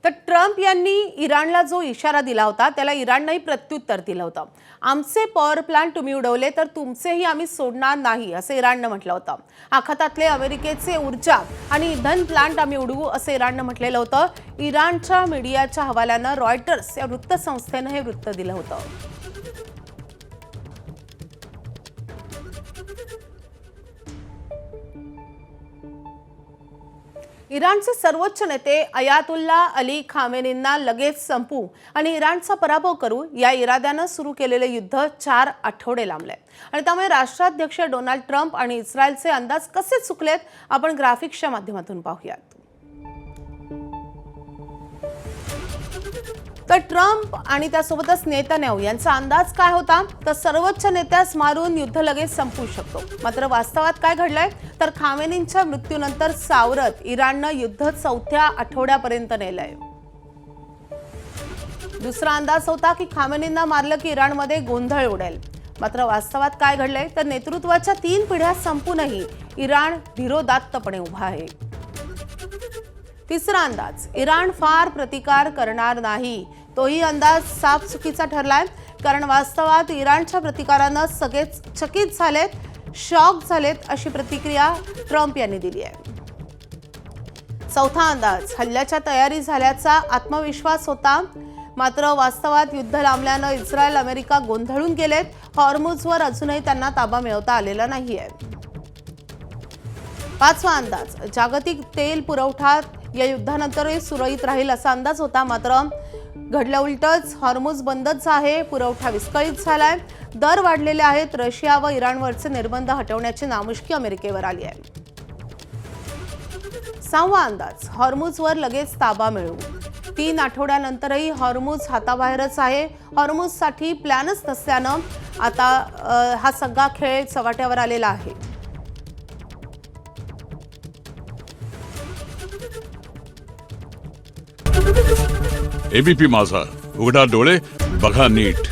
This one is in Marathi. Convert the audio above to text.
तर ट्रम्प यांनी इराणला जो इशारा दिला होता त्याला इराणनेही प्रत्युत्तर दिलं होतं। आमचे पॉवर प्लांट तुम्ही उडवले तर तुमचेही आम्ही सोडणार नाही असे इराणने म्हटलं होतं। आखातातले अमेरिकेचे ऊर्जा आणि इंधन प्लांट आम्ही उडवू असे इराणने म्हटलेलं होतं। इराणच्या मीडियाच्या हवाल्यानं रॉयटर्स या वृत्तसंस्थेने हे वृत्त दिलं होतं। इराणचे सर्वोच्च नेते अयातुल्ला अली खामेनींना लगेच संपू आणि इराणचा पराभव करू या इराद्यानं सुरू केलेले युद्ध 4 आठवडे लांबले आणि त्यामुळे राष्ट्राध्यक्ष डोनाल्ड ट्रम्प आणि इस्रायलचे अंदाज कसे चुकलेत आपण ग्राफिक्सच्या माध्यमातून पाहूयात। तर ट्रम्प आणि त्यासोबतच नेतन्याहू यांचा अंदाज काय होता तर सर्वोच्च नेत्यास मारून युद्ध लगेच संपू शकतो। मात्र वास्तवात काय घडलंय तर खामेनींच्या मृत्यूनंतर सावरत इराणनं युद्ध 4थ्या आठवड्यापर्यंत नेलंय। दुसरा अंदाज होता की खामेनींना मारलं की इराणमध्ये गोंधळ उडेल। मात्र वास्तवात काय घडलंय तर नेतृत्वाच्या 3 पिढ्या संपूनही इराण धीरोदात्तपणे उभा आहे। तिसरा अंदाज इराण फार प्रतिकार करणार नाही, तोही अंदाज साफ चुकीचा ठरलाय, कारण वास्तवात इराणच्या प्रतिकारानं सगळेच चकित झालेत, शॉक झालेत अशी प्रतिक्रिया ट्रम्प यांनी दिली आहे। चौथा अंदाज हल्ल्याच्या तयारी झाल्याचा आत्मविश्वास होता, मात्र वास्तवात युद्ध लांबल्यानं इस्रायल अमेरिका गोंधळून गेलेत। हॉर्मुझवर अजूनही त्यांना ताबा मिळवता आलेला नाहीये। पाचवा अंदाज जागतिक तेल पुरवठा या युद्धानंतरही सुरळीत राहील असा अंदाज होता, मात्र घडलं उलटच। हॉर्मुझ बंदच आहे, पुरवठा विस्कळीत झालाय, दर वाढलेले आहेत। रशिया व इराणवरचे निर्बंध हटवण्याची नामुष्की अमेरिकेवर आली आहे। सहावा अंदाज हॉर्मुझवर लगेच ताबा मिळू। 3 आठवड्यानंतरही हॉर्मुझ हाताबाहेरच आहे। हॉर्मुझसाठी प्लॅनच नसल्यानं आता हा सगळा खेळ चव्हाट्यावर आलेला आहे। एबीपी माझा, उघडा डोळे बघा नीट।